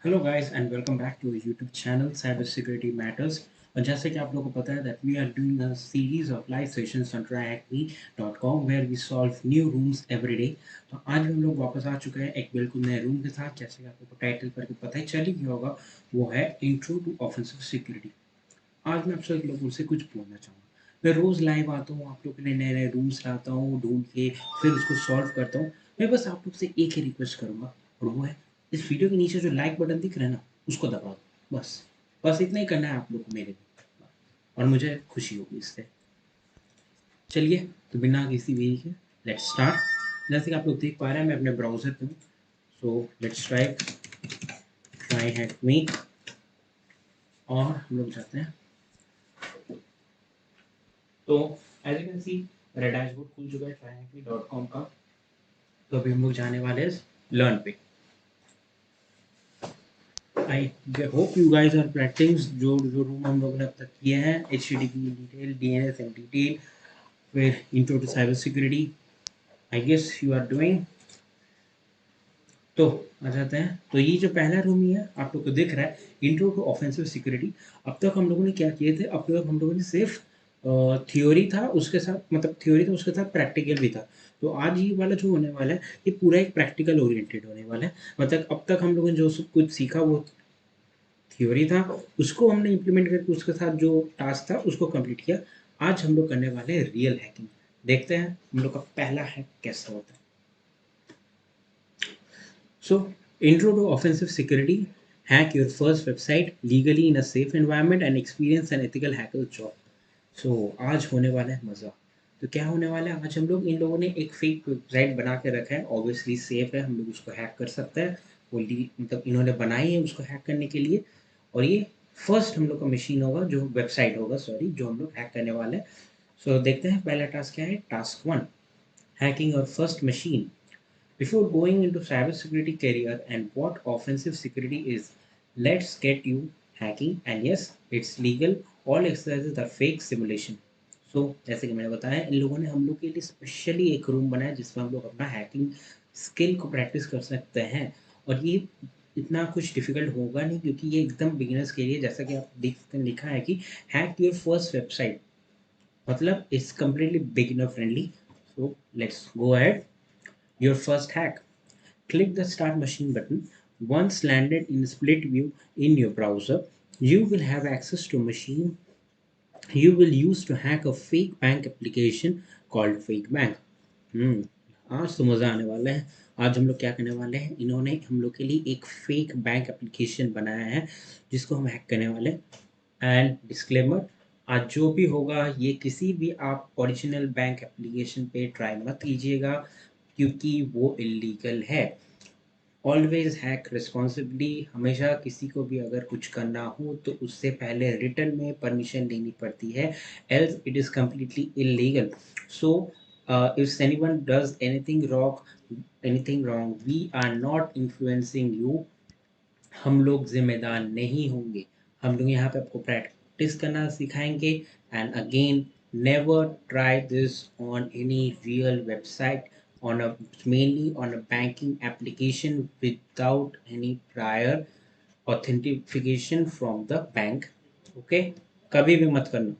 Hello guys and welcome back to YouTube channel cyber security matters. और जैसे कि आप लोगों को पता है that we are doing a series of live sessions on tryhackme.com where we solve new rooms every day. तो आज हम लोग वापस आ चुके हैं एक बिल्कुल नए रूम के साथ। जैसे कि आप लोगों को टाइटल पर पता ही चल ही गया होगा, वो है इंट्रो टू ऑफेंसिव सिक्योरिटी। आज मैं आप सब लोगों से कुछ बोलना चाहूँगा। मैं रोज़ लाइव आता हूँ, आप लोगों के लिए नए नए रूम्स लाता हूँ ढूंढ के, फिर उसको सॉल्व करता हूँ। मैं बस आप लोग से एक ही रिक्वेस्ट करूँगा, और वो है इस वीडियो के नीचे जो लाइक बटन दिख रहा है ना, उसको दबा दो। बस बस इतना ही करना है आप लोग को मेरे लिए, और मुझे खुशी होगी इससे। चलिए, तो बिना किसी देरी के लेट्स स्टार्ट। जैसे कि आप लोग देख पा रहे हैं, मैं अपने ब्राउज़र पे हूँ। सो लेट्स ट्राई हैक मी, और हम लोग जाते हैं। तो एज यू कैन सी, मेरा डैशबोर्ड खुल चुका है tryhackme.com का। तो अभी हम लोग जाने वाले हैं लर्न पे। I hope you guys are practice जो जो रूम हम लोगों ने अब तक किए हैं, H T T P detail, D N S in detail, फिर intro to cyber security. I guess you are doing. तो आ जाते हैं। तो ये जो पहला रूम ही है, आप लोग को दिख रहा है, इंट्रो टू ऑफेंसिव सिक्योरिटी। अब तक हम लोगों ने क्या किए थे, अब तक हम लोगों ने सिर्फ थ्योरी था उसके साथ, मतलब थ्योरी था उसके साथ प्रैक्टिकल भी था। तो आज ये वाला जो होने वाला है, ये पूरा एक प्रैक्टिकल ओरिएंटेड होने वाला है। मतलब अब तक हम लोगों ने जो सब कुछ सीखा वो थ्योरी था, उसको हमने इम्प्लीमेंट करके उसके साथ जो टास्क था उसको कंप्लीट किया। आज हम लोग करने वाले हैं रियल हैकिंग। देखते हैं हम लोग का पहला हैक कैसा होता है। So, intro to offensive security, hack your first website legally in a safe environment and experience an ethical hacker job. So, आज होने वाला है मज़ा। तो क्या होने वाला है, आज हम लोग, इन लोगों ने एक फेक वेबसाइट बना के रखा है, ऑब्वियसली सेफ है, हम लोग उसको हैक कर सकते हैं। वो मतलब इन्होंने बनाई है उसको हैक करने के लिए। और ये फर्स्ट हम लोग का मशीन होगा, जो वेबसाइट होगा, सॉरी, जो हम लोग हैक करने वाले हैं। सो देखते हैं पहला टास्क क्या है। टास्क 1, हैकिंग और first machine. Before going into cybersecurity career and what offensive security is, let's get you hacking. And yes, it's legal. All exercises are fake simulation. So जैसे कि मैंने बताया, इन लोगों ने हम लोग के लिए स्पेशली एक रूम बनाया जिसमें हम लोग अपना हैकिंग स्किल को प्रैक्टिस कर सकते हैं। और ये इतना कुछ डिफिकल्ट होगा नहीं, क्योंकि ये एकदम बिगिनर्स के लिए, जैसा कि आप देख सकते हैं लिखा है कि हैक योर फर्स्ट वेबसाइट, मतलब it's completely beginner friendly. So let's go ahead. Your first hack, click the Start Machine button. Once landed in split view in your browser, you will have access to a machine you will use to hack a fake bank application called Fake Bank. आज तो मज़ा आने वाला है। आज हम लोग क्या करने वाले हैं, इन्होंने हम लोग के लिए एक फेक बैंक एप्लीकेशन बनाया है जिसको हम हैक करने वाले हैं। एंड डिस्क्लेमर, आज जो भी होगा ये किसी भी आप ओरिजिनल बैंक एप्लीकेशन पे ट्राई मत कीजिएगा, क्योंकि वो इलीगल है। Always hack responsibly. हमेशा किसी को भी अगर कुछ करना हो तो उससे पहले रिटर्न में परमिशन लेनी पड़ती है, else it is completely illegal. So if anyone does anything wrong, we are not influencing you. हम लोग जिम्मेदार नहीं होंगे। हम लोग यहाँ पे आपको प्रैक्टिस करना सिखाएंगे। And again, never try this on any real website, on a mainly on a banking application without any prior authentication from the bank. Okay, कभी भी मत करना।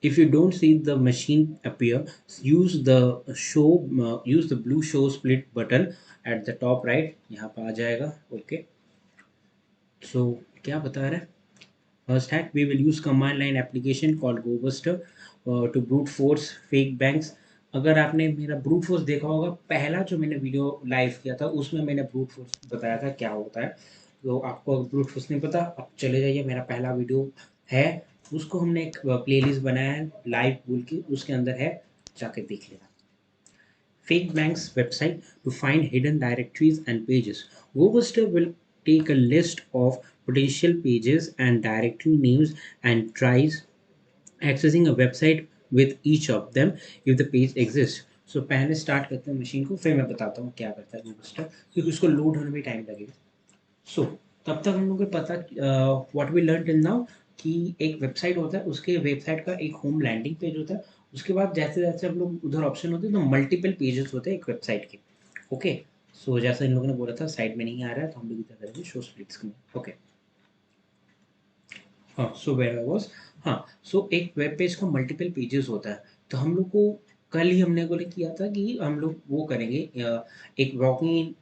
If you don't see the machine appear, use the blue show split button at the top right, यहाँ पर आ जाएगा। Okay, सो क्या बता रहा है। First hack, we will use command line application called Gobuster to brute force fake banks. अगर आपने मेरा ब्रूट फोर्स देखा होगा, पहला जो मैंने वीडियो लाइव किया था उसमें मैंने ब्रूट फोर्स बताया था क्या होता है। तो आपको ब्रूट फोर्स नहीं पता, अब चले जाइए, मेरा पहला वीडियो है, उसको हमने एक प्लेलिस्ट बनाया है लाइव बोल के, उसके अंदर है, जाके देख लेना। Fake bank's website to find hidden directories and pages. GoBuster will take a list of potential pages and directory names and tries accessing a website with each of them if the page exists. So पहले start करते हैं machine को, फिर मैं बताता हूँ क्या करता है GoBuster, क्योंकि उसको लोड होने में टाइम लगेगा। सो तब तक हम लोग को पता, what we learn till now, कि एक वेबसाइट होता है, उसके वेबसाइट का एक होम लैंडिंग पेज होता है। उसके बाद जैसे जैसे हम लोग उधर ऑप्शन होते हैं तो मल्टीपल पेजेस होते हैं एक वेबसाइट के। ओके, सो जैसा इन लोगों ने बोला था साइड में नहीं आ रहा है, तो हम लोग इधर करेंगे शो स्प्लिट स्क्रीन। ओके, हाँ, सो वेयर आई वाज। हाँ, सो एक वेब पेज का मल्टीपल पेजेस होता है, तो हम लोग को कल ही हमने बोले किया था कि हम लोग वो करेंगे एक वॉकिंग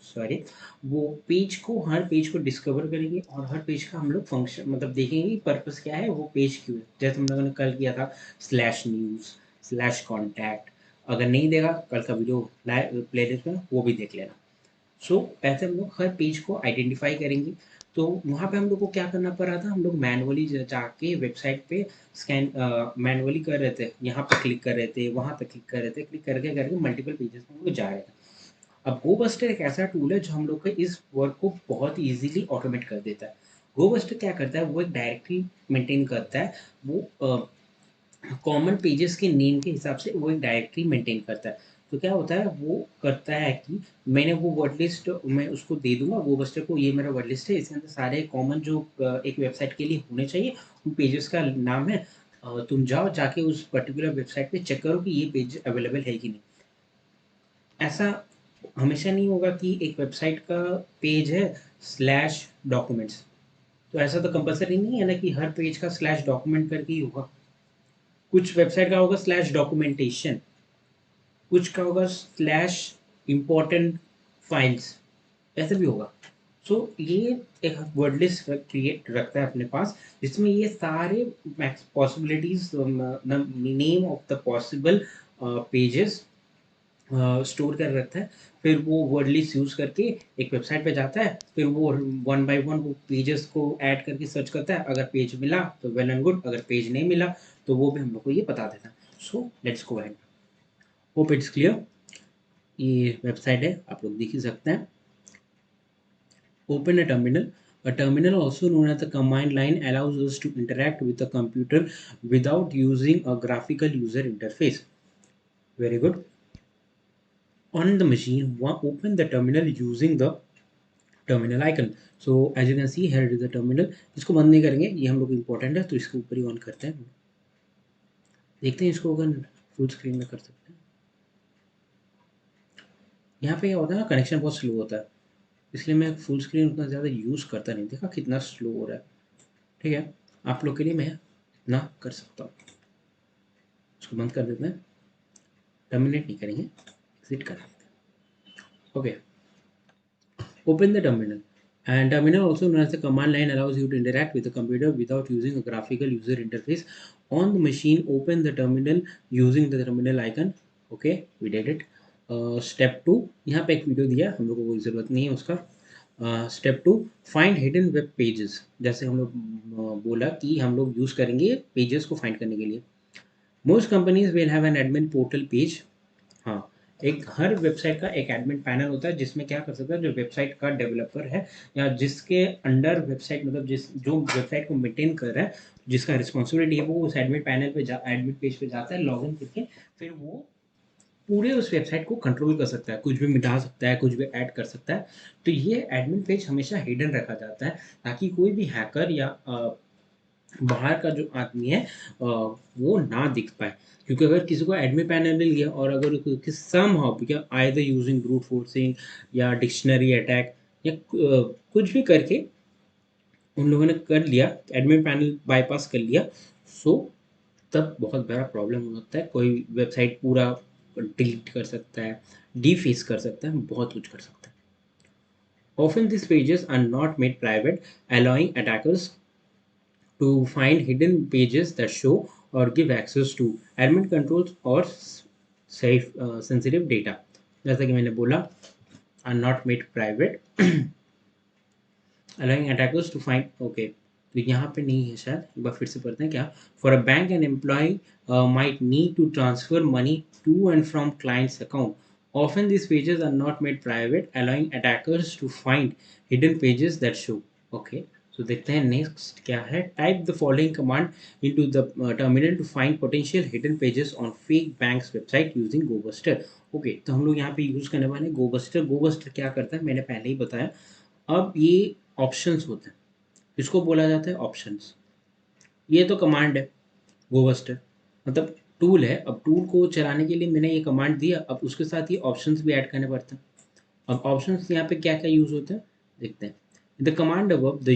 सॉरी, वो पेज को, हर पेज को डिस्कवर करेंगे और हर पेज का हम लोग फंक्शन मतलब देखेंगे कि पर्पस क्या है, वो पेज क्यों है। जैसे हम लोगों ने कल किया था स्लैश न्यूज़, स्लैश कॉन्टैक्ट। अगर नहीं देखा कल का वीडियो प्ले लिस्ट में, वो भी देख लेना। सो ऐसे हम लोग हर पेज को आइडेंटिफाई करेंगे। तो वहाँ पे हम लोग को क्या करना पड़ रहा था, हम लोग मैनुअली जाके वेबसाइट पे स्कैन मैनुअली कर रहे थे, यहाँ पे क्लिक कर रहे थे, वहाँ पे क्लिक कर रहे थे, क्लिक करके करके मल्टीपल पेजेस में हम लोग जा रहे थे। अब गोबस्टर एक ऐसा टूल है जो हम लोग के इस वर्क को बहुत ईजिली ऑटोमेट कर देता है। गोबस्टर क्या करता है, वो एक डायरेक्टरी मेंटेन करता है। वो कॉमन पेजेस के नेम के हिसाब से वो एक डायरेक्टरी मेंटेन करता है। तो क्या होता है, वो करता है कि मैंने वो वर्ड लिस्ट मैं उसको दे दूंगा गोबस्टर को, ये मेरा वर्ड लिस्ट है, इसके अंदर सारे कॉमन जो एक वेबसाइट के लिए होने चाहिए उन पेजेस का नाम है। तुम जाओ जाके उस पर्टिकुलर वेबसाइट पे चेक करो कि ये पेज अवेलेबल है कि नहीं। ऐसा हमेशा नहीं होगा कि एक वेबसाइट का पेज है स्लैश डॉक्यूमेंट्स, तो ऐसा तो कंपलसरी नहीं है ना कि हर पेज का स्लैश डॉक्यूमेंट करके ही होगा। कुछ वेबसाइट का होगा स्लैश डॉक्यूमेंटेशन, कुछ का होगा स्लैश इम्पोर्टेंट फाइल्स, ऐसे भी होगा। सो ये एक वर्ड लिस्ट क्रिएट रखता है अपने पास, जिसमें ये सारे possibilities, name of the possible pages store कर रखता है। फिर वो वर्ड लिस्ट यूज करके एक वेबसाइट पे जाता है, फिर वो वन बाय वन वो पेजेस को ऐड करके सर्च करता है। अगर पेज मिला तो वेल एंड गुड, अगर पेज नहीं मिला तो वो भी हम लोग को ये बता देता है। So let's go ahead, hope it's clear. ये वेबसाइट है, आप लोग देख ही सकते हैं। Open a terminal also known as the command line allows us to interact with the computer without using a graphical user interface. Very good. On the machine, open the terminal using the terminal icon. So as you can see here, it is the terminal. इसको बंद नहीं करेंगे, ये हम लोग important है, तो इसके ऊपर ही ऑन करते हैं। देखते हैं इसको अगर फुल स्क्रीन में कर सकते हैं। यहाँ पे क्या होता है ना, कनेक्शन बहुत स्लो होता है, इसलिए मैं फुल स्क्रीन उतना ज़्यादा यूज़ करता नहीं। देखा कितना स्लो हो रहा है। ठीक है, आप लोग के लिए मैं इतना कर सकता हूँ। इसको बंद कर देते हैं, टर्मिनेट नहीं करेंगे, एग्जिट कर देते हैं। Okay, open the terminal. And terminal, also known as the command line, allows you to interact with the computer without using a graphical user interface. On the machine, open the terminal using the terminal icon. Okay, we did it. Step two, यहाँ पे एक video दिया है, हम लोगों को कोई ज़रूरत नहीं है उसका। Step two, find hidden web pages. जैसे हम लोग बोला कि हम लोग यूज़ करेंगे पेजेस को फाइंड करने के लिए। Most companies will have an admin portal page. हाँ, एक हर वेबसाइट का एक एडमिन पैनल होता है, जिसमें क्या कर सकता है, जो वेबसाइट का डेवलपर है या जिसके अंडर वेबसाइट मतलब जो वेबसाइट को मेंटेन कर रहा है, जिसका रिस्पॉन्सिबिलिटी है, वो उस एडमिन पैनल पे एडमिन पेज पे जाता है, लॉगिन करके फिर वो पूरे उस वेबसाइट को कंट्रोल कर सकता है, कुछ भी मिटा सकता है, कुछ भी ऐड कर सकता है। तो ये एडमिन पेज हमेशा हिडन रखा जाता है, ताकि कोई भी हैकर या बाहर का जो आदमी है वो ना दिख पाए। क्योंकि अगर किसी को एडमिन पैनल मिल गया और अगर somehow either using brute forcing या डिक्शनरी अटैक या कुछ भी करके उन लोगों ने कर लिया, एडमिन पैनल बाईपास कर लिया, सो तब बहुत बड़ा प्रॉब्लम हो सकता है। कोई वेबसाइट पूरा डिलीट कर सकता है, डीफेस कर सकता है, बहुत कुछ कर सकता है। Often these pages are not made private, allowing attackers to find hidden pages that show or give access to admin controls or safe sensitive data. जैसा कि मैंने बोला, are not made private, allowing attackers to find, okay, तो यहाँ पे नहीं है शायद, एक बार फिर से पढ़ते हैं क्या। For a bank, an employee might need to transfer money to and from client's account. Often these pages are not made private, allowing attackers to find hidden pages that show. Okay, so देखते हैं next क्या है। Type the following command into the terminal to find potential hidden pages on fake bank's website using GoBuster. Okay, तो हम लोग यहाँ पे use करने वाले हैं GoBuster। GoBuster क्या करता है, मैंने पहले ही बताया। अब ये ऑप्शंस होते हैं, इसको बोला जाता है ऑप्शंस। ये तो कमांड है गोबस्टर, मतलब टूल है। अब टूल को चलाने के लिए मैंने ये कमांड दिया, अब उसके साथ ही ऑप्शंस भी ऐड करने पड़ते हैं। अब ऑप्शंस यहाँ पे क्या क्या यूज होते हैं देखते हैं। द कमांड अब the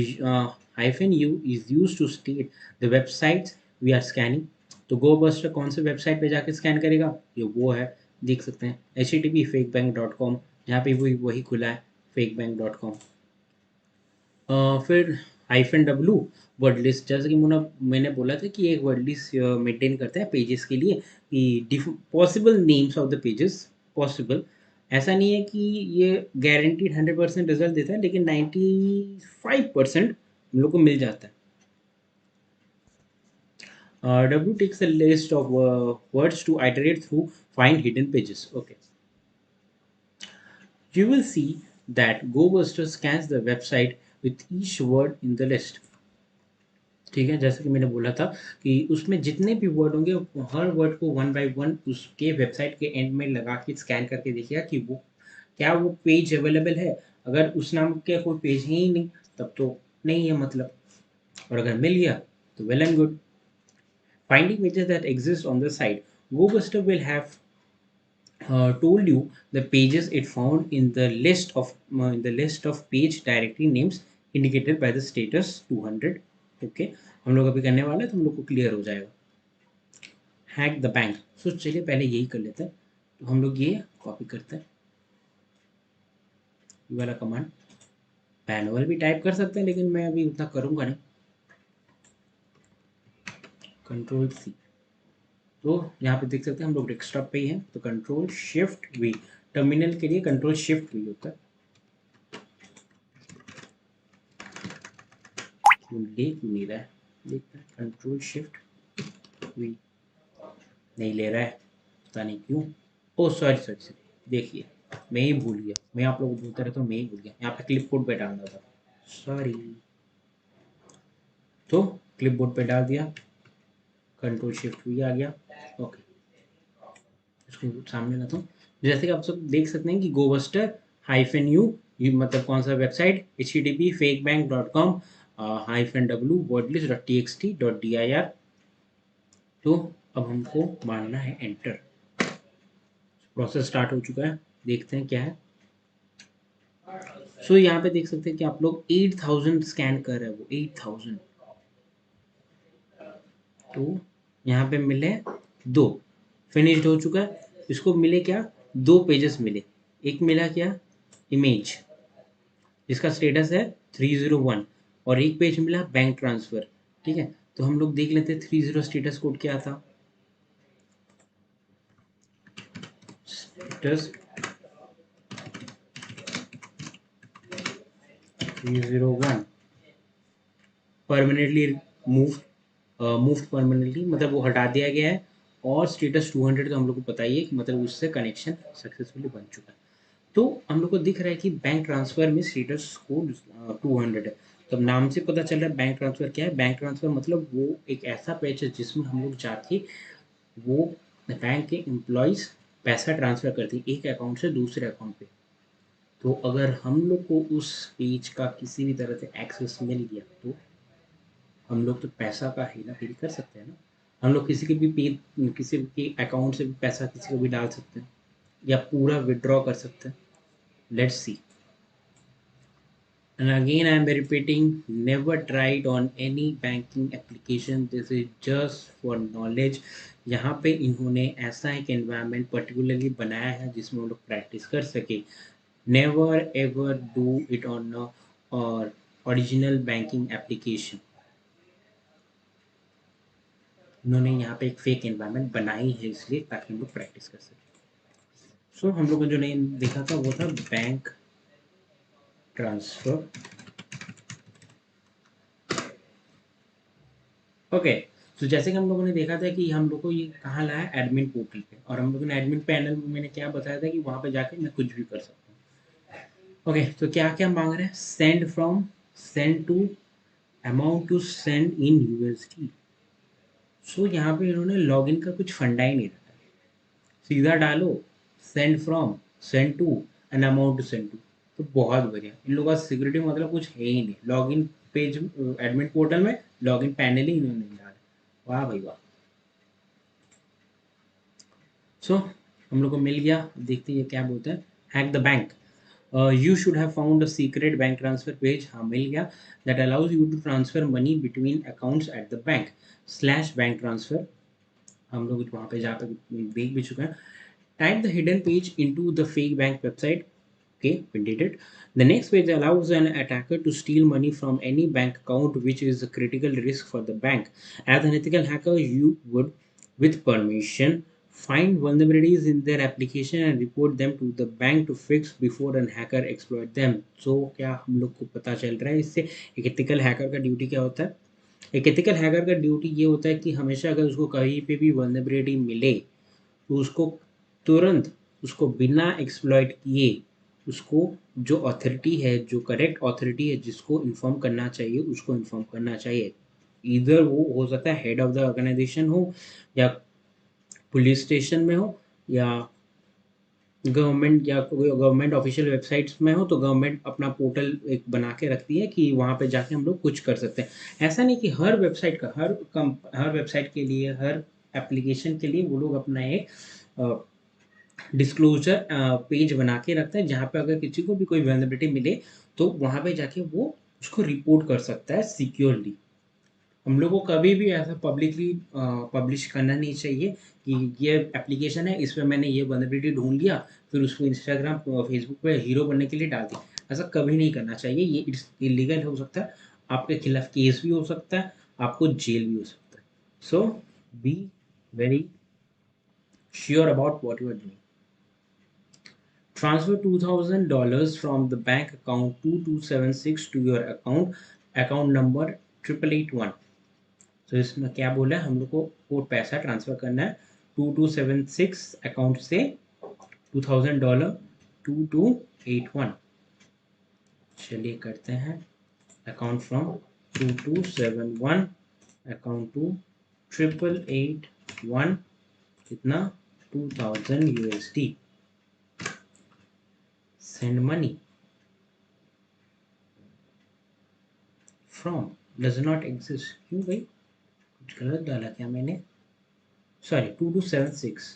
hyphen u is use to state the websites we are scanning. तो गो बस्टर कौन से वेबसाइट पे जाके स्कैन करेगा, ये वो है, देख सकते हैं http fakebank.com, यहाँ पे वही खुला है fakebank.com। फिर हाइफन डब्लू वर्ड लिस्ट, जैसे कि मैंने बोला था कि एक वर्ड लिस्ट मेंटेन करता है पेजेस के लिए कि possible names of the pages possible. ऐसा नहीं है कि ये गारंटीड 100% रिजल्ट देता है, लेकिन 95% हम लोग को मिल जाता है। डब्ल्यू takes a list of words to iterate through find hidden pages. Okay, you will see that GoBuster scans the website with each word in the list। ठीक है, जैसे कि मैंने बोला था कि उसमें जितने भी वर्ड होंगे हर वर्ड को वन बाय वन उसके वेबसाइट के एंड में लगा के स्कैन करके देखिएगा कि वो क्या वो पेज अवेलेबल है। अगर उस नाम के कोई पेज है ही नहीं तब तो नहीं है मतलब, और अगर मिल गया तो well and good. Finding pages that exist on the site, GoBuster will have told you the pages it found in the list of page directory names indicated by the status 200। Okay, हम लोग अभी करने वाले हैं तो हम लोग को क्लियर हो जाएगा। हैक द बैंक, सो चलिए पहले यही कर लेते हैं। तो हम लोग ये कॉपी करते हैं, ये वाला कमांड मैनुअल भी टाइप कर सकते हैं लेकिन मैं अभी उतना करूँगा नहीं। कंट्रोल सी, तो यहाँ पे देख सकते हैं हम लोग डेस्कटॉप पे ही हैं, तो कंट्रोल शिफ्ट वी, टर्मिनल के लिए कंट्रोल शिफ्ट वी होता है। ले क्यों नहीं रहा है, देखते हैं कंट्रोल शिफ्ट वी, नहीं ले रहा है, पता नहीं क्यों। ओ सॉरी सॉरी सॉरी, देखिए मैं ही भूल गया, मैं आप लोगों को बोलता रहता हूँ, मैं ही भूल गया, यहाँ पे क्लिप बोर्ड पे डालना था, सॉरी। तो क्लिप बोर्ड पे डाल दिया, कंट्रोल शिफ्ट वी आ गया। ओके, इसको सामने लाता हूँ। जैसे कि आप सब देख सकते हैं कि गोबस्टर हाइफन यू, ये मतलब कौन सा website, http fakebank.com hyphen W wordlist dot txt.dir। तो अब हमको मारना है एंटर, प्रोसेस स्टार्ट हो चुका है, देखते हैं क्या है। सो यहाँ पे देख सकते हैं कि आप लोग 8000 स्कैन कर रहे हैं, वो 8000। तो यहाँ पे मिले दो, फिनिश्ड हो चुका है। इसको मिले क्या, दो पेजेस मिले। एक मिला क्या, इमेज जिसका स्टेटस है 301, और एक पेज मिला बैंक ट्रांसफर। ठीक है, तो हम लोग देख लेते हैं 30 स्टेटस कोड क्या था। स्टेटस 301 परमानेंटली मूव्ड परमानेंटली, मतलब वो हटा दिया गया है। और स्टेटस 200 तो हम लोग को पता ही है कि मतलब उससे कनेक्शन सक्सेसफुली बन चुका है। तो हम लोग को दिख रहा है कि बैंक ट्रांसफर में स्टेटस कोड 200 है। तो अब नाम से पता चल रहा है बैंक ट्रांसफर क्या है। बैंक ट्रांसफर मतलब वो एक ऐसा पेज है जिसमें हम लोग जाके वो बैंक के एम्प्लॉयज़ पैसा ट्रांसफ़र करते हैं एक अकाउंट से दूसरे अकाउंट पे। तो अगर हम लोग को उस पेज का किसी भी तरह से एक्सेस मिल गया तो हम लोग तो पैसा का हेरा फेरी कर सकते हैं ना। हम लोग किसी के अकाउंट से भी पैसा किसी को भी डाल सकते हैं या पूरा विड्रॉ कर सकते हैं। Let's see. And again, I am repeating, never try it on any banking application. This is just for knowledge। यहाँ पे इन्होंने ऐसा एक environment particularly बनाया है जिसमें हम लोग प्रैक्टिस कर सके। Never ever do it on a or original banking application। इन्होंने यहाँ पे एक फेक environment बनाई है इसलिए ताकि हम लोग प्रैक्टिस कर सकें। सो हम लोग को जो नहीं देखा था वो था बैंक ट्रांसफर। ओके, तो जैसे कि हम लोगों ने देखा था कि हम लोग को ये कहाँ लाया है, एडमिन पोर्टल पे, और हम लोगों ने एडमिन पैनल में मैंने क्या बताया था कि वहाँ पे जाके मैं कुछ भी कर सकता हूँ। ओके, तो क्या क्या मांग रहे हैं, send from, send to, amount to send in USD. So यहाँ पे इन्होंने लॉगिन का कुछ फंडा ही नहीं रखा, सीधा डालो send from, send to and amount to send to. तो बहुत बढ़िया, इन लोगों का सिक्योरिटी मतलब कुछ है ही नहीं। लॉगिन पेज एडमिन पोर्टल में लॉगिन पैनल ही इन्होंने नहीं डाला। वाह भाई वाह। सो हम लोग को मिल गया, देखते हैं ये क्या बोलते हैं। Hack the bank, You should have found a secret bank transfer page, हाँ मिल गया, that allows you to transfer money between accounts at the bank slash bank transfer. हम लोग वहाँ पे जहाँ पे देख भी चुके हैं. Type the hidden page into the fake bank website. Okay, we did it. The next page allows an attacker to steal money from any bank account, which is a critical risk for the bank. As an ethical hacker, you would, with permission, find vulnerabilities in their application and report them to the bank to fix before an hacker exploit them. So क्या हम लोग को पता चल रहा है इससे एक ethical hacker का ड्यूटी क्या होता है? एक एथिकल हैकर का ड्यूटी ये होता है कि हमेशा अगर उसको कहीं पे भी वल्नरेबिलिटी मिले तो उसको तुरंत, उसको बिना एक्सप्लॉइट किए, उसको जो अथॉरिटी है, जो करेक्ट अथॉरिटी है जिसको इन्फॉर्म करना चाहिए उसको इन्फॉर्म करना चाहिए. इधर वो हो सकता है हेड ऑफ द ऑर्गेनाइजेशन हो, या पुलिस स्टेशन में हो, या गवर्नमेंट, या कोई गवर्नमेंट ऑफिशियल वेबसाइट्स में हो, तो गवर्नमेंट अपना पोर्टल एक बना के रखती है कि वहाँ पे जाके हम लोग कुछ कर सकते हैं. ऐसा नहीं कि हर वेबसाइट का हर वेबसाइट के लिए, हर एप्लीकेशन के लिए वो लोग अपना एक डिस्क्लोजर पेज बना के रखते हैं जहाँ पे अगर किसी को भी कोई वेलनेबिलिटी मिले तो वहाँ पे जाके वो उसको रिपोर्ट कर सकता है सिक्योरली. हम लोग को कभी भी ऐसा पब्लिकली पब्लिश करना नहीं चाहिए कि ये एप्लीकेशन है, इसमें मैंने ये वल्नरेबिलिटी ढूंढ लिया, फिर उसको इंस्टाग्राम फेसबुक पे हीरो बनने के लिए डाल दिया. ऐसा कभी नहीं करना चाहिए. ये इलीगल हो सकता है, आपके खिलाफ केस भी हो सकता है, आपको जेल भी हो सकता है. So be very sure about what you are doing. Transfer $2,000 from the bank account 2276 to your account number 8881. तो इसमें क्या बोला है, हम लोग को वो पैसा ट्रांसफर करना है 2276 अकाउंट से $2,000 2281. चलिए करते हैं. अकाउंट फ्रॉम 2271 अकाउंट टू 8881, कितना, 2000 USD. Send money from does not exist. क्यों भाई, कुछ गलत डाला क्या मैंने? सॉरी, 2276.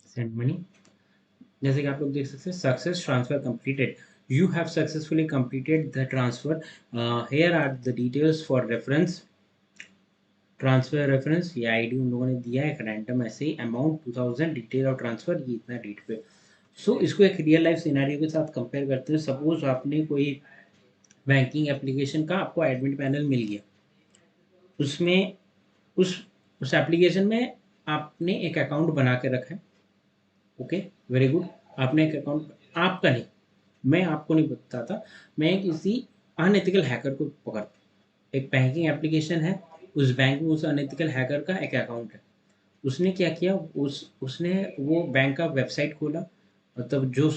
Send money. जैसे कि आप लोग देख सकते हैं, success transfer completed. You have successfully completed the transfer. Here are the details for reference. Transfer reference, ये आईडी उन लोगों ने दिया है एक रैंडम ऐसे ही. अमाउंट 2000, डिटेल ऑफ ट्रांसफर ये इतना डेट पे. सो इसको एक रियल लाइफ सिनेरियो के साथ कंपेयर करते हैं. सपोज आपने कोई बैंकिंग एप्लीकेशन का आपको एडमिट पैनल मिल गया. उसमें उस उस एप्लीकेशन में आपने एक अकाउंट बना के रखा है. Okay, very good. आपने एक अकाउंट, आपका नहीं, मैं आपको नहीं बताता, मैं किसी अनएथिकल हैकर को पकड़. एक बैंकिंग एप्लीकेशन है, उस बैंक में उस अनएथिकल हैकर का एक अकाउंट है. उसने क्या किया, उसने वो बैंक का वेबसाइट खोला, मतलब जो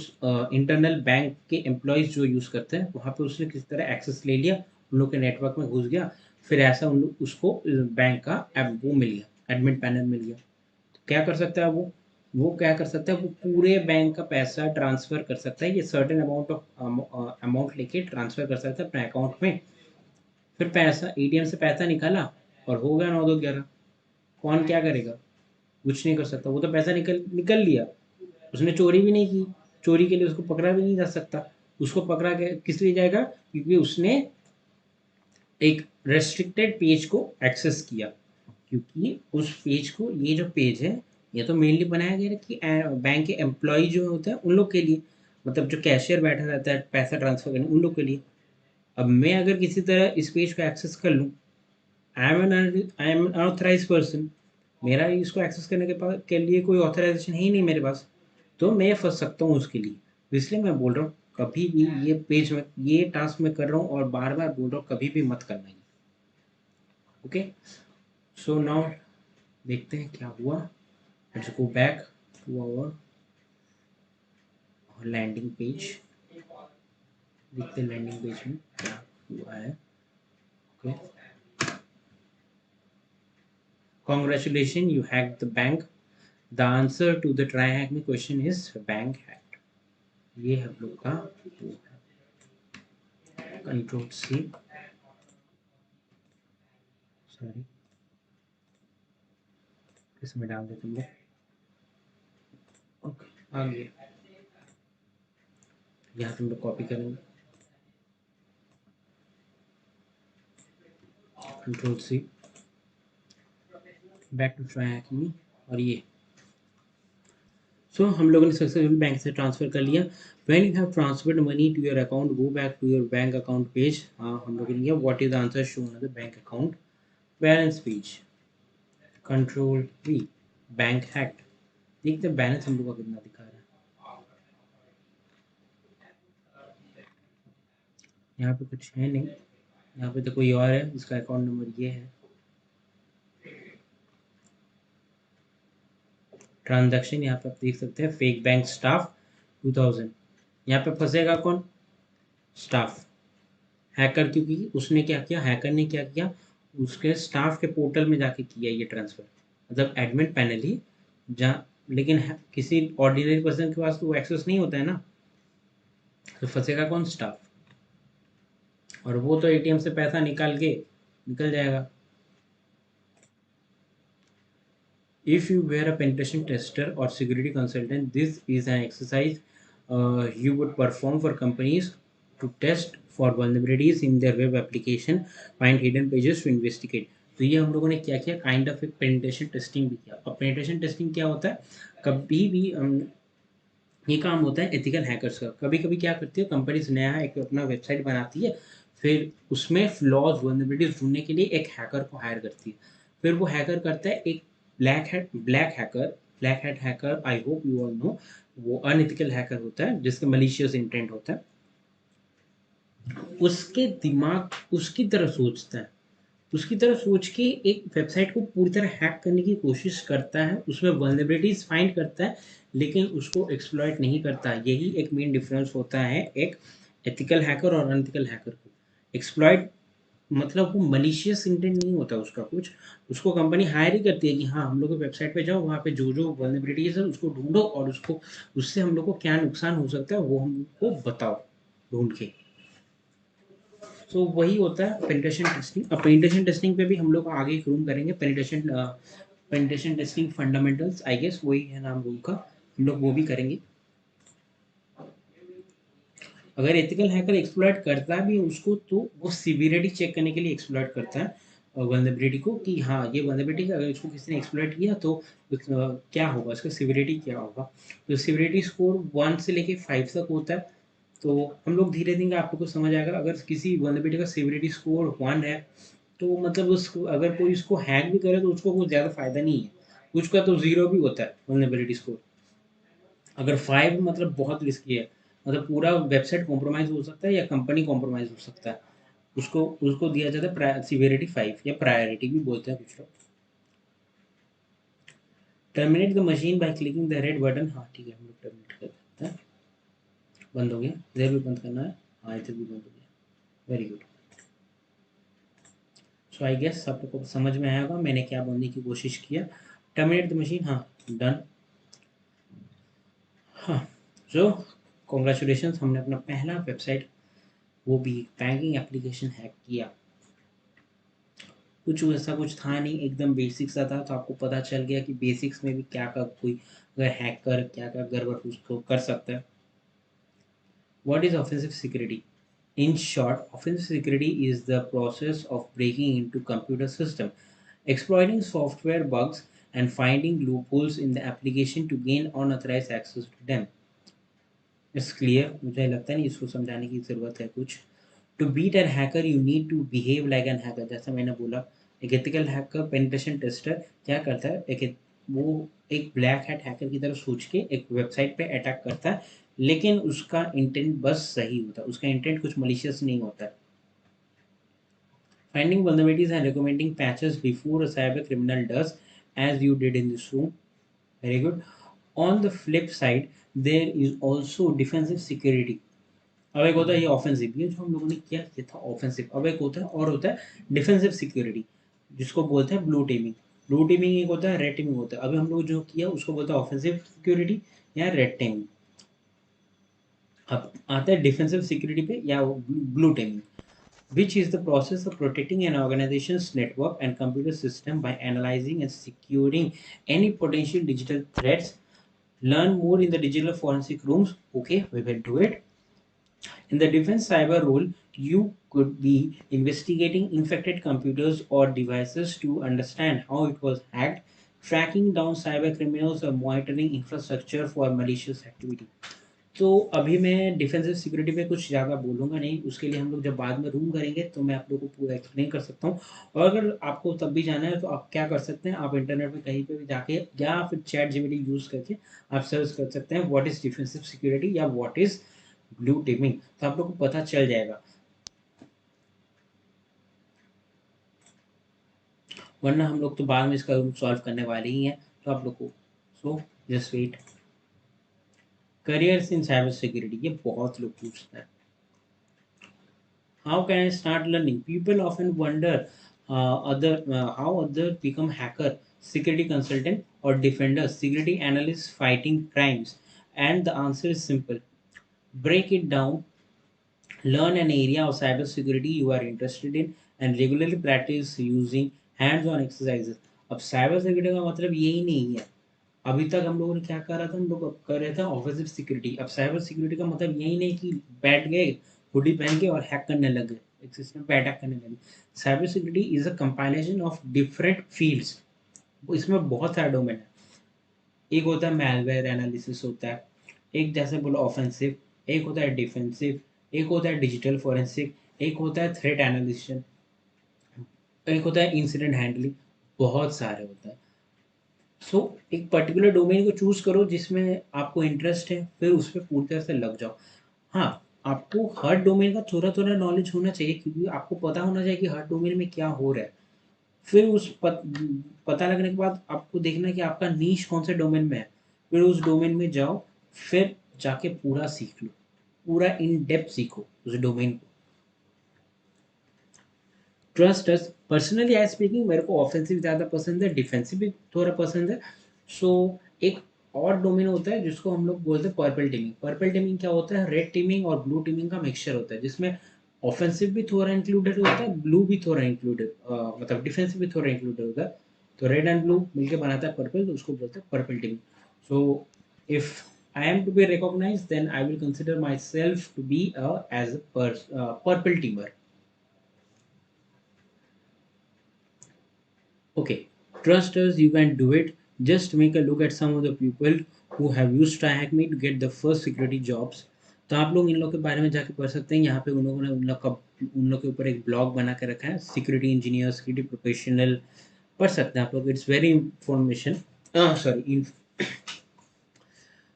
इंटरनल बैंक के एम्प्लॉयज़ जो यूज़ करते हैं वहाँ पे उसने किसी तरह एक्सेस ले लिया, उन लोग के नेटवर्क में घुस गया. फिर ऐसा उन लोग उसको बैंक का ऐप वो मिल गया, एडमिन पैनल मिल गया. तो क्या कर सकता है वो क्या कर सकता है, वो पूरे बैंक का पैसा ट्रांसफ़र कर सकता है. ये सर्टेन अमाउंट लेके ट्रांसफ़र कर सकता है अपने अकाउंट में. फिर पैसा एटीएम से पैसा निकाला और हो गया 9-2-11. कौन क्या करेगा? कुछ नहीं कर सकता. वो तो पैसा निकल निकल लिया, उसने चोरी भी नहीं की. चोरी के लिए उसको पकड़ा भी नहीं जा सकता. उसको पकड़ा के किस लिए जाएगा, क्योंकि उसने एक रेस्ट्रिक्टेड पेज को एक्सेस किया. क्योंकि उस पेज को, ये जो पेज है ये तो मेनली बनाया गया है कि बैंक के एम्प्लॉय जो होते हैं उन लोग के लिए, मतलब जो कैशियर बैठा रहता है पैसा ट्रांसफर करने, उन लोग के लिए. अब मैं अगर किसी तरह इस पेज को एक्सेस कर लूँ, I am an authorise person, मेरा इसको एक्सेस करने के लिए कोई ऑथराइजेशन है ही नहीं मेरे पास, तो मैं फंस सकता हूँ उसके लिए. तो इसलिए मैं बोल रहा हूँ कभी भी ये पेज में, ये टास्क मैं कर रहा हूँ और बार बार बोल रहा हूँ कभी भी मत करना ये. ओके, सो नाउ देखते हैं क्या हुआ. Let's go back to our landing page. देखते हैं लैंडिंग पेज में क्या हुआ है. Okay, congratulation, you hack the bank. The answer to the try hack में क्वेश्चन इज बैंक हैक. ये हम लोग का कंट्रोल सी, सॉरी, इसमें डाल देते हैं. आगे यहाँ पे हम लोग कॉपी करेंगे, control C, back to try hack me, और ये हम लोगों ने सक्सेसफुल बैंक से ट्रांसफर कर लिया। When you have transferred money to your account, go back to your bank account page. हम लोगों ने लिया what is the answer shown on the bank account balance page, control V, bank hacked. देखते हैं balance हम लोग का कितना दिखा रहा है। यहाँ पे कुछ है नहीं, यहाँ पे तो कोई और है जिसका अकाउंट नंबर ये है। ट्रांजैक्शन यहाँ पे आप देख सकते हैं, फेक बैंक स्टाफ 2000। यहाँ पे फंसेगा कौन? स्टाफ। हैकर, क्योंकि उसने क्या किया, हैकर ने क्या किया, उसके स्टाफ के पोर्टल में जाके किया ये ट्रांसफर, मतलब एडमिन पैनल ही जहाँ, लेकिन किसी ऑर्डिनरी पर्सन के पास तो वो एक्सेस नहीं होता है ना, तो फंसेगा कौन? स्टाफ। और वो तो एटीएम से पैसा निकाल के निकल जाएगा। If you were a penetration tester or security consultant, this is an exercise you would perform for companies to test for vulnerabilities in their web application, find hidden pages to investigate. तो ये हम लोगों ने क्या किया, kind of एक penetration testing भी किया। अब पेनिट्रेशन टेस्टिंग क्या होता है, कभी भी ये काम होता है एथिकल हैकर्स का। कभी कभी क्या करती है कंपनीज, नया एक अपना वेबसाइट बनाती है, फिर उसमें फ्लॉज वल्नरेबिलिटीज ढूंढने के लिए एक हैकर को हायर करती है। फिर वो हैकर करता है एक black hat hacker, I hope you all know, वो अनएथिकल हैकर होता है जिसका मलिशियस इंटेंट होता है। उसके दिमाग उसकी तरह सोचता है, उसकी तरह सोच के एक वेबसाइट को पूरी तरह हैक करने की कोशिश करता है, उसमें वल्नरेबिलिटीज फाइंड करता है, लेकिन उसको एक्सप्लॉइट नहीं करता। यही एक मेन डिफरेंस होता है एक एथिकल हैकर और अनएथिकल हैकर को। एक्सप्लॉइट मतलब वो मलिशियस इंटेंट नहीं होता उसका कुछ, उसको कंपनी हायर ही करती है कि हाँ हम लोग को वेबसाइट पे जाओ, वहाँ पे जो जो वल्नरेबिलिटीज है उसको ढूंढो और उसको, उससे हम लोग को क्या नुकसान हो सकता है वो हमको बताओ ढूंढ के। तो वही होता है पेनिट्रेशन टेस्टिंग। अब पेनिट्रेशन टेस्टिंग पे भी हम लोग आगे एक रूम करेंगे, penetration testing fundamentals, I guess वही है नाम रूम का, हम लोग वो भी करेंगे। अगर एथिकल हैकर एक्सप्लॉइट करता भी है उसको, तो वो सिवियरिटी चेक करने के लिए एक्सप्लॉइट करता है वल्नरेबिलिटी को, कि हाँ ये वल्नरेबिलिटी अगर इसको किसी ने एक्सप्लॉइट किया तो क्या होगा, इसका सिवियरिटी क्या होगा। तो सिवियरिटी स्कोर 1 से लेके 5 तक होता है। तो हम लोग धीरे धीरे आप लोग को समझ आएगा, अगर किसी वल्नरेबिलिटी का सिवियरिटी स्कोर 1 है, तो मतलब उस अगर कोई इसको हैक भी करे तो उसको कुछ ज़्यादा फायदा नहीं है, उसका तो ज़ीरो भी होता है वल्नरेबिलिटी स्कोर। अगर 5 मतलब बहुत रिस्की है, मतलब पूरा वेबसाइट कॉम्प्रोमाइज़ हो सकता है या कंपनी कॉम्प्रोमाइज़ हो सकता है, उसको उसको दिया जाता है सिवियरिटी 5 या प्रायोरिटी भी बोलते हैं कुछ लोग। Terminate the machine by clicking the red button, हाँ ठीक है हम लोग टर्मिनेट कर देते हैं। बंद हो गया, इधर भी बंद करना है, हाँ इधर भी बंद हो गया, very good. So I guess आप लोग को समझ में आया होगा मैंने क्या बोलने की कोशिश किया। टर्मिनेट द मशीन, हाँ डन। हाँ, सो कॉन्ग्रेचुलेशन, हमने अपना पहला वेबसाइट, वो भी बैंकिंग एप्लीकेशन हैक किया। कुछ वैसा कुछ था नहीं, एकदम बेसिक सा था, तो आपको पता चल गया कि बेसिक्स में भी क्या क्या कोई अगर हैकर क्या क्या गड़बड़ उसको कर सकता है। What is offensive security? In short, offensive security is the process of breaking into computer system, exploiting software bugs, and finding loopholes in the application to gain unauthorized access to them. It's clear? मुझे लगता नहीं इसको समझाने की ज़रूरत है कुछ। To beat an hacker, you need to behave like an hacker. जैसा मैंने बोला, एक ethical hacker, penetration tester क्या करता है, वो एक ब्लैक हैट हैकर की तरह सोच के एक वेबसाइट पे अटैक करता है, लेकिन उसका इंटेंट बस सही होता है, उसका इंटेंट कुछ मलिशियस नहीं होता है। Finding vulnerabilities and recommending patches before a cyber criminal does, as you did in this room. Very good. On the flip side, there is also defensive security. अब एक होता है ये ऑफेंसिव, ये जो हम लोगों ने किया ये था ऑफेंसिव। अब एक होता है और होता है डिफेंसिव सिक्योरिटी, जिसको बोलते हैं ब्लू टीमिंग। ब्लू टीमिंग एक होता है, रेड टीमिंग होता है। अभी हम लोग जो किया उसको बोलते हैं ऑफेंसिव सिक्योरिटी या रेड टीमिंग। अब आता है डिफेंसिव सिक्योरिटी पे या blue teeming, which is the process of protecting an organization's network and computer system by analyzing and securing any potential digital threats Learn more in the digital forensic rooms. Okay, we will do it. In the defense cyber role, you could be investigating infected computers or devices to understand how it was hacked, tracking down cyber criminals, or monitoring infrastructure for malicious activity. तो अभी मैं defensive security पे कुछ ज़्यादा बोलूँगा नहीं, उसके लिए हम लोग जब बाद में रूम करेंगे तो मैं आप लोगों को पूरा एक्सप्लेन कर सकता हूँ। और अगर आपको तब भी जाना है तो आप क्या कर सकते हैं, आप इंटरनेट पे कहीं पे भी जाके या फिर चैट जीपीटी यूज़ करके आप सर्च कर सकते हैं व्हाट इज़ डिफेंसिव सिक्योरिटी या व्हाट इज़ ब्लू टीमिंग, तो आप लोग को पता चल जाएगा। वरना हम लोग तो बाद में इसका सॉल्व करने वाले ही हैं, तो आप लोग को so just wait. Careers in cyber security, ये बहुत लोग पूछते हैं। How can I start learning? People often wonder how others become hacker, security consultant, or defender, security analyst fighting crimes. And the answer is simple. Break it down, learn an area of cybersecurity you are interested in, and regularly practice using hands-on exercises. अब cyber security का मतलब यही नहीं है। अभी तक हम लोगों ने क्या करा था, हम लोग अब कर रहे थे ऑफेंसिव सिक्योरिटी। अब साइबर सिक्योरिटी का मतलब यही नहीं कि बैठ गए हुडी पहन के और हैक करने लग गए, एक सिस्टम पे अटैक करने लगे। Cyber security is a compilation of different fields, इसमें बहुत सारे डोमेन है। एक होता है मैलवेयर एनालिसिस होता है, एक जैसे बोलो ऑफेंसिव, एक होता है डिफेंसिव, एक होता है डिजिटल फोरेंसिक, एक होता है थ्रेट एनालिसिस, एक होता है इंसिडेंट हैंडलिंग, बहुत सारे होता है। सो एक पर्टिकुलर डोमेन को चूज करो जिसमें आपको इंटरेस्ट है, फिर उस पर पूरी तरह से लग जाओ। हाँ, आपको हर डोमेन का थोड़ा थोड़ा नॉलेज होना चाहिए, क्योंकि आपको पता होना चाहिए कि हर डोमेन में क्या हो रहा है। फिर पता लगने के बाद आपको देखना है कि आपका नीश कौन से डोमेन में है, फिर उस डोमेन में जाओ, फिर जाके पूरा सीख लो, पूरा इन डेप्थ सीखो उस डोमेन को। Trust us, personally I speaking मेरे को ऑफेंसिव ज़्यादा पसंद है, डिफेंसिव भी थोड़ा पसंद है। सो एक और डोमेन होता है जिसको हम लोग बोलते हैं पर्पल टीमिंग। पर्पल टीमिंग क्या होता है, रेड टीमिंग और ब्लू टीमिंग का मिक्सचर होता है, जिसमें ऑफेंसिव भी थोड़ा इंक्लूडेड होता है, ब्लू भी थोड़ा इंक्लूडेड, मतलब डिफेंसिव भी थोड़ा इंक्लूडेड होता है। तो रेड एंड ब्लू मिलके बनाता है पर्पल, तो उसको बोलते हैं purple teeming. So if I am to be recognized, then I will consider myself to be as a purple teamer. Okay, trust us, you can do it. Just make a look at some of the people who have used TryHackMe to get the first security jobs. तो आप लोग इन लोग के बारे में जाके पढ़ सकते हैं। यहाँ पे उन लोगों ने उन लोग के ऊपर एक ब्लॉग बना के रखा है, सिक्योरिटी इंजीनियर, सिक्योरिटी प्रोफेशनल, पढ़ सकते हैं आप लोग। इट्स वेरी इंफॉर्मेशन, सॉरी,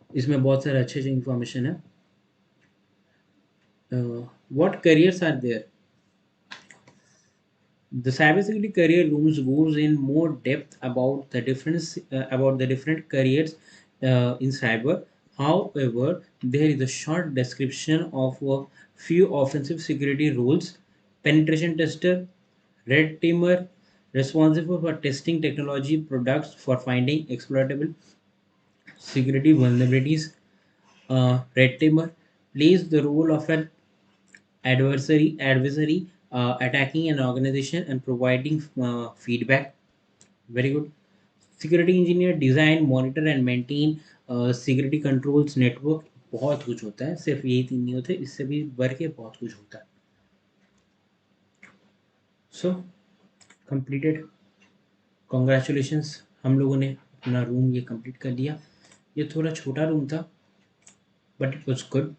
इसमें बहुत सारे अच्छे अच्छे इंफॉर्मेशन है। What careers are there? The cybersecurity career rooms goes in more depth about the difference about the different careers in cyber. However, there is a short description of a few offensive security roles: penetration tester, red teamer, responsible for testing technology products for finding exploitable security vulnerabilities. Red teamer plays the role of an adversary attacking an organization and providing feedback. Very good. Security engineer design, monitor and maintain security controls network। बहुत कुछ होता है, सिर्फ यही तीन नहीं होते, इससे भी बढ़ के बहुत कुछ होता है। सो कंप्लीटेड, कॉन्ग्रेचुलेशंस, हम लोगों ने अपना रूम ये कंप्लीट कर लिया। ये थोड़ा छोटा रूम था बट इट वॉज गुड।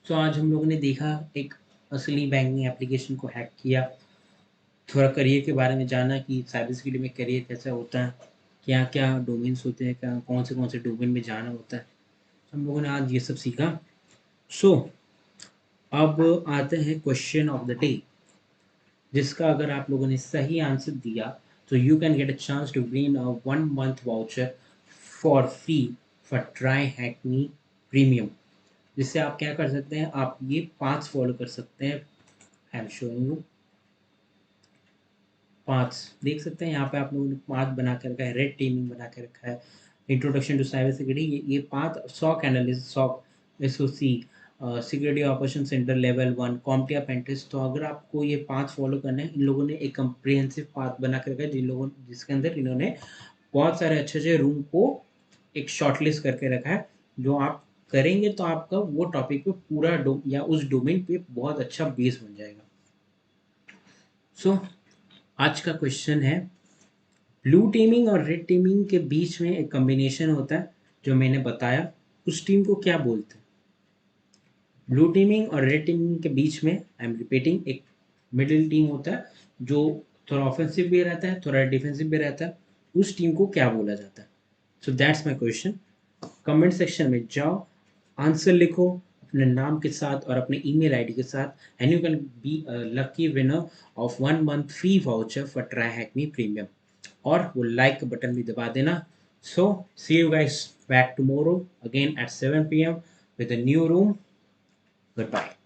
तो आज हम लोगों ने देखा एक असली बैंकिंग एप्लीकेशन को हैक किया, थोड़ा करियर के बारे में जाना कि साइबर सिक्योरिटी में करियर कैसा होता है, क्या क्या डोमेन्स होते हैं, क्या कौन से डोमेन में जाना होता है। हम लोगों ने आज ये सब सीखा। सो अब आते हैं क्वेश्चन ऑफ द डे, जिसका अगर आप लोगों ने सही आंसर दिया तो you can get a chance to win a 1 month voucher for free for try hack me premium. जिससे आप क्या कर सकते हैं, आप ये 5 फॉलो कर सकते हैं। आई एम शोइंग यू 5, देख सकते हैं यहाँ पे आप लोगों ने 5 बना के रखा है। रेड टीमिंग बना के रखा है, इंट्रोडक्शन टू साइबर सिक्योरिटी, ये 5 SOC analyst, SOC SOC, security operation centre level 1, CompTIA PenTest. तो अगर आपको ये 5 फॉलो करना है, इन लोगों ने एक कंप्रिहेंसिव पाथ बना के रखा है, जिसके अंदर इन्होंने बहुत सारे अच्छे अच्छे रूम को एक शॉर्टलिस्ट करके रखा है, जो आप करेंगे तो आपका वो टॉपिक पे पूरा या उस डोमेन पे बहुत अच्छा बेस बन जाएगा। सो आज का क्वेश्चन है, ब्लू टीमिंग और रेड टीमिंग के बीच में एक कॉम्बिनेशन होता है जो मैंने बताया, उस टीम को क्या बोलते हैं? ब्लू टीमिंग और रेड टीमिंग के बीच में, आई एम रिपीटिंग, एक मिडिल टीम होता है जो थोड़ा ऑफेंसिव भी रहता है, थोड़ा डिफेंसिव भी रहता है, उस टीम को क्या बोला जाता है? So that's my question. Comment section में जाओ, आंसर लिखो अपने नाम के साथ और अपने ईमेल आईडी के साथ, and you can be a lucky winner of 1 month free voucher for try hack me premium. और वो लाइक का बटन भी दबा देना। So see you guys back tomorrow again at 7 p.m. with a new room. Goodbye.